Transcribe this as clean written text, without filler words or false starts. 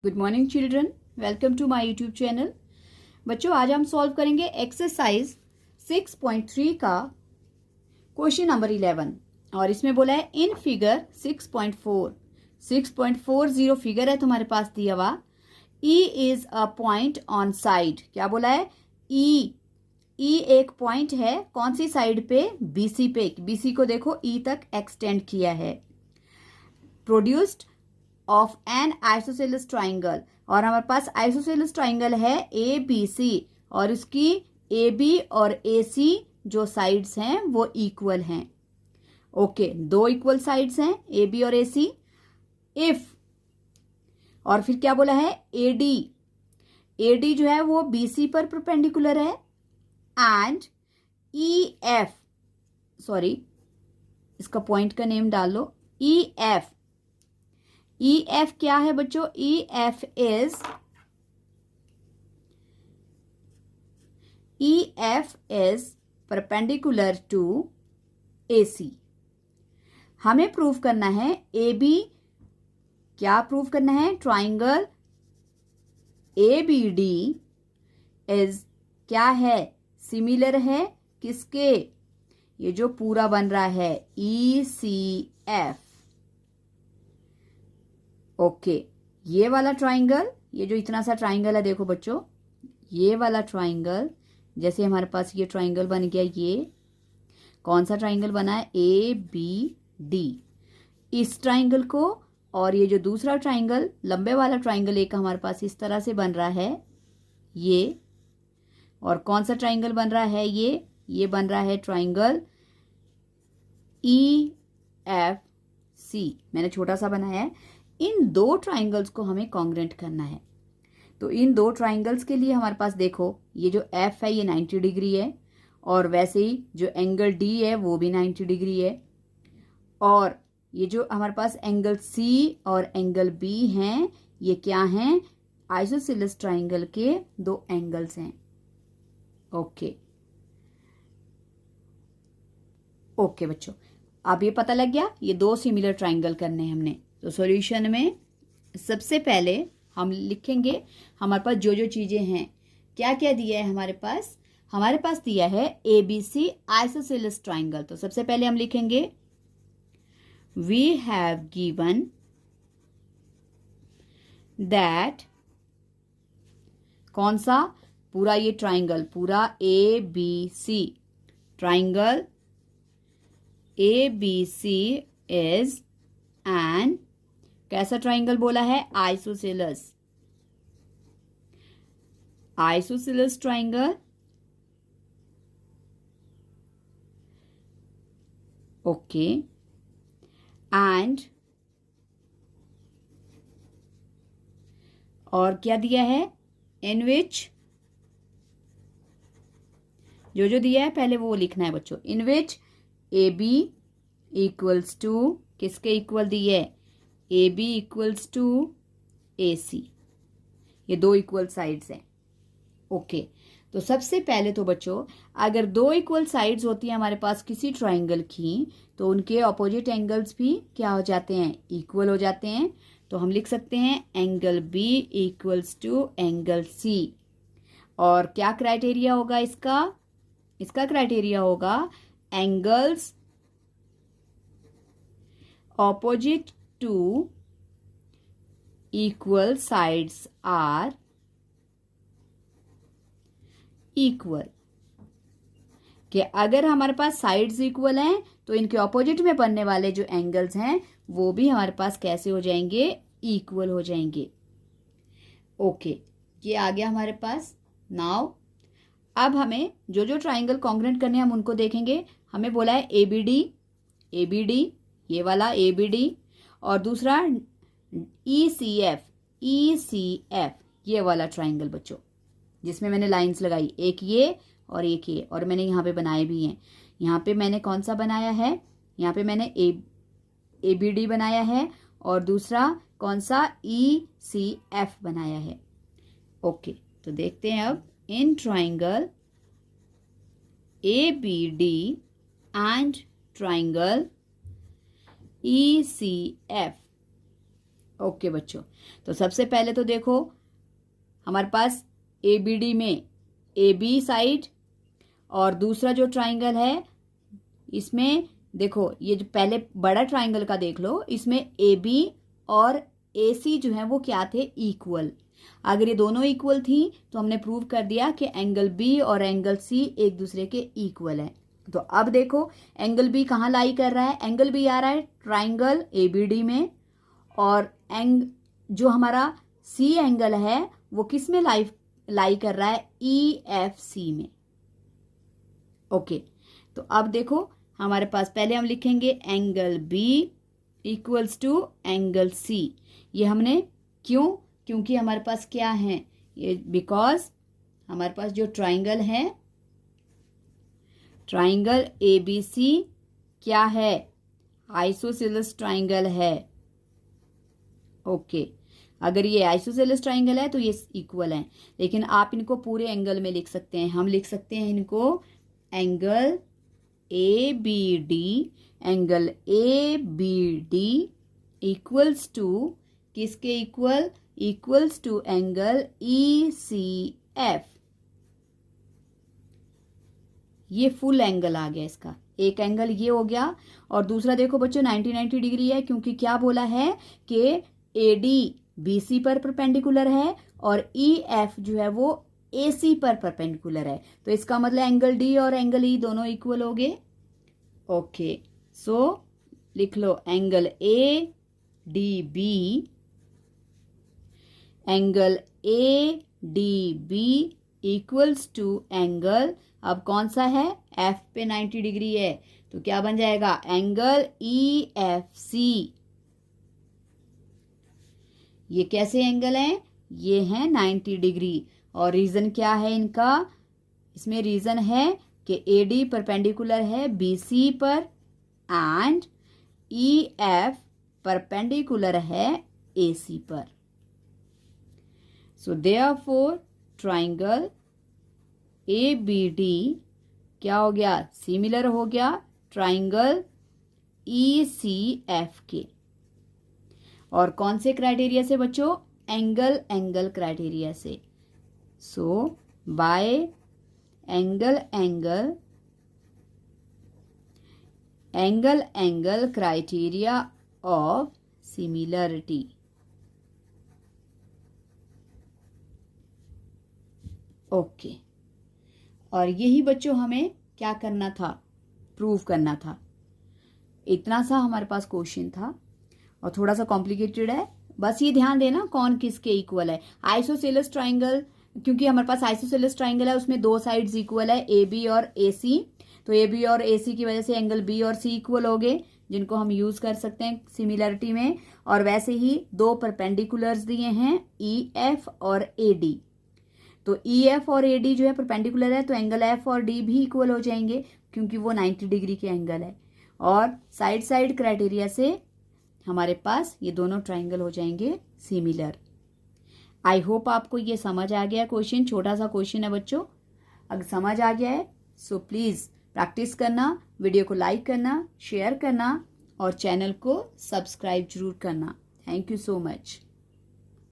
Good morning children, welcome to my YouTube channel. बच्चों, आज हम सॉल्व करेंगे एक्सरसाइज 6.3 का क्वेश्चन नंबर 11 और इसमें बोला है इन फिगर 6.40 फिगर है तुम्हारे पास दिया हुआ। E is a point on side, क्या बोला है? ई एक पॉइंट है, कौन सी साइड पे? बीसी पे। बीसी को देखो ई तक एक्सटेंड किया है। Produced of N isosceles triangle, और हमारे पास आइसोसेलेस ट्राइंगल है ए बी सी, और उसकी ए बी और ए सी जो साइड्स हैं वो इक्वल हैं। ओके, दो इक्वल साइड्स हैं ए बी और ए सी। इफ, और फिर क्या बोला है? ए डी जो है वो बी सी पर परपेंडिकुलर है। एंड ई एफ, सॉरी इसका पॉइंट का नेम डाल लो, ई एफ। ई एफ क्या है बच्चों? E F is perpendicular to A C. हमें प्रूव करना है ए बी, क्या प्रूव करना है? Triangle A B D is क्या है? सिमिलर है किसके? ये जो पूरा बन रहा है ई सी एफ। ओके, ये वाला ट्राइंगल, ये जो इतना सा ट्राइंगल है, देखो बच्चों, ये वाला ट्राइंगल, जैसे हमारे पास ये ट्राइंगल बन गया, ये कौन सा ट्राइंगल बना है? A B D. इस ट्राइंगल को और ये जो दूसरा ट्राइंगल, लंबे वाला ट्राइंगल एक हमारे पास इस तरह से बन रहा है ये, और कौन सा ट्राइंगल बन रहा है? ये बन रहा है ट्राइंगल ई एफ सी, मैंने छोटा सा बनाया है। इन दो ट्राइंगल्स को हमें कॉन्ग्रेंट करना है। तो इन दो ट्राइंगल्स के लिए हमारे पास देखो, ये जो एफ है ये 90 डिग्री है, और वैसे ही जो एंगल डी है वो भी 90 डिग्री है, और ये जो हमारे पास एंगल सी और एंगल बी हैं, ये क्या हैं? आइसोसेलेस ट्राइंगल के दो एंगल्स हैं। ओके बच्चों, अब ये पता लग गया, ये दो सिमिलर ट्राइंगल करने हैं हमने। तो सॉल्यूशन में सबसे पहले हम लिखेंगे हमारे पास जो जो चीजें हैं, क्या क्या दिया है हमारे पास? हमारे पास दिया है A B C isosceles triangle. तो सबसे पहले हम लिखेंगे वी हैव गिवन दैट, कौन सा? पूरा ये ट्राइंगल, पूरा A B C triangle A B C is an, कैसा ट्राइंगल बोला है? Isosceles triangle. ओके, एंड और क्या दिया है? इन विच, जो जो दिया है पहले वो लिखना है बच्चों। इन विच ए बी इक्वल्स टू, किसके इक्वल दिए है? A B equals to A सी, ये दो इक्वल साइड्स हैं। ओके, तो सबसे पहले तो बच्चों, अगर दो इक्वल साइड्स होती हैं हमारे पास किसी ट्राइंगल की, तो उनके ऑपोजिट एंगल्स भी क्या हो जाते हैं? इक्वल हो जाते हैं। तो हम लिख सकते हैं angle B equals to angle C. और क्या क्राइटेरिया होगा इसका? इसका क्राइटेरिया होगा angles opposite to equal sides are equal, कि अगर हमारे पास साइड्स इक्वल हैं तो इनके ऑपोजिट में बनने वाले जो एंगल्स हैं वो भी हमारे पास कैसे हो जाएंगे? इक्वल हो जाएंगे। ओके, ये आ गया हमारे पास। नाउ अब हमें जो जो ट्राइंगल कॉन्ग्रेंट करने हैं हम उनको देखेंगे। हमें बोला है ए बी डी, ये वाला ए बी डी, और दूसरा ई सी एफ, ये वाला ट्राइंगल बच्चों, जिसमें मैंने लाइंस लगाई, एक ये और एक ये, और मैंने यहाँ पे बनाए भी हैं। यहाँ पे मैंने कौन सा बनाया है? यहाँ पे मैंने ए बी डी बनाया है, और दूसरा कौन सा? ई सी एफ बनाया है। ओके, तो देखते हैं अब इन triangle A B D and triangle ECF, okay बच्चों, तो सबसे पहले तो देखो हमारे पास ABD में AB साइड और दूसरा जो ट्राइंगल है इसमें देखो, ये जो पहले बड़ा ट्राइंगल का देख लो, इसमें AB और AC जो है वो क्या थे, इक्वल। अगर ये दोनों इक्वल थी तो हमने प्रूव कर दिया कि एंगल B और एंगल C एक दूसरे के इक्वल है। तो अब देखो एंगल B कहाँ लाई कर रहा है, एंगल B आ रहा है ट्राइंगल ABD में, और जो हमारा C एंगल है वो किस में लाई कर रहा है, EFC में। ओके, तो अब देखो हमारे पास पहले हम लिखेंगे angle B equals to angle C। ये हमने क्योंकि हमारे पास क्या है ये, बिकॉज हमारे पास जो ट्राइंगल है, ट्राइंगल ABC क्या है, आइसोसेलेस ट्राइंगल है। ओके, अगर ये आइसोसेलेस ट्राइंगल है तो ये इक्वल है, लेकिन आप इनको पूरे एंगल में लिख सकते हैं। हम लिख सकते हैं इनको angle ABD, angle ABD equals to किसके equal, equals to angle ECF। ये फुल एंगल आ गया इसका, एक एंगल ये हो गया, और दूसरा देखो बच्चों 90 डिग्री है, क्योंकि क्या बोला है कि AD BC पर परपेंडिकुलर है और EF जो है वो AC पर परपेंडिकुलर है। तो इसका मतलब एंगल D और एंगल E दोनों इक्वल हो गए। ओके, सो लिख लो angle ADB, angle ADB equals to angle, अब कौन सा है, F पे 90 डिग्री है, तो क्या बन जाएगा, एंगल EFC। ये कैसे एंगल हैं, ये हैं 90 डिग्री, और रीजन क्या है इनका, इसमें रीजन है कि AD परपेंडिकुलर है BC पर एंड EF परपेंडिकुलर है AC पर। सो देयरफॉर ट्राइंगल ABD क्या हो गया, सिमिलर हो गया ट्राइंगल ECF के। और कौन से क्राइटेरिया से बच्चों, एंगल क्राइटेरिया से। So by angle criteria of similarity. Okay, और यही बच्चों हमें क्या करना था, प्रूव करना था। इतना सा हमारे पास क्वेश्चन था, और थोड़ा सा कॉम्प्लिकेटेड है, बस ये ध्यान देना कौन किसके इक्वल है। आइसोसेलेस ट्राइंगल, क्योंकि हमारे पास आइसोसेलेस ट्राइंगल है उसमें दो साइड्स इक्वल है AB और AC, तो AB और AC की वजह से एंगल B और C इक्वल हो गए, जिनको हम यूज कर सकते हैं सिमिलरिटी में। और वैसे ही दो परपेंडिकुलर्स दिए हैं EF और AD, तो EF और AD जो है परपेंडिकुलर है, तो एंगल F और D भी इक्वल हो जाएंगे क्योंकि वो 90 डिग्री के एंगल है। और साइड क्राइटेरिया से हमारे पास ये दोनों ट्राइंगल हो जाएंगे सिमिलर। आई होप आपको ये समझ आ गया क्वेश्चन, छोटा सा क्वेश्चन है बच्चों। अगर समझ आ गया है सो प्लीज़ प्रैक्टिस करना, वीडियो को लाइक करना, शेयर करना और चैनल को सब्सक्राइब जरूर करना। Thank you so much.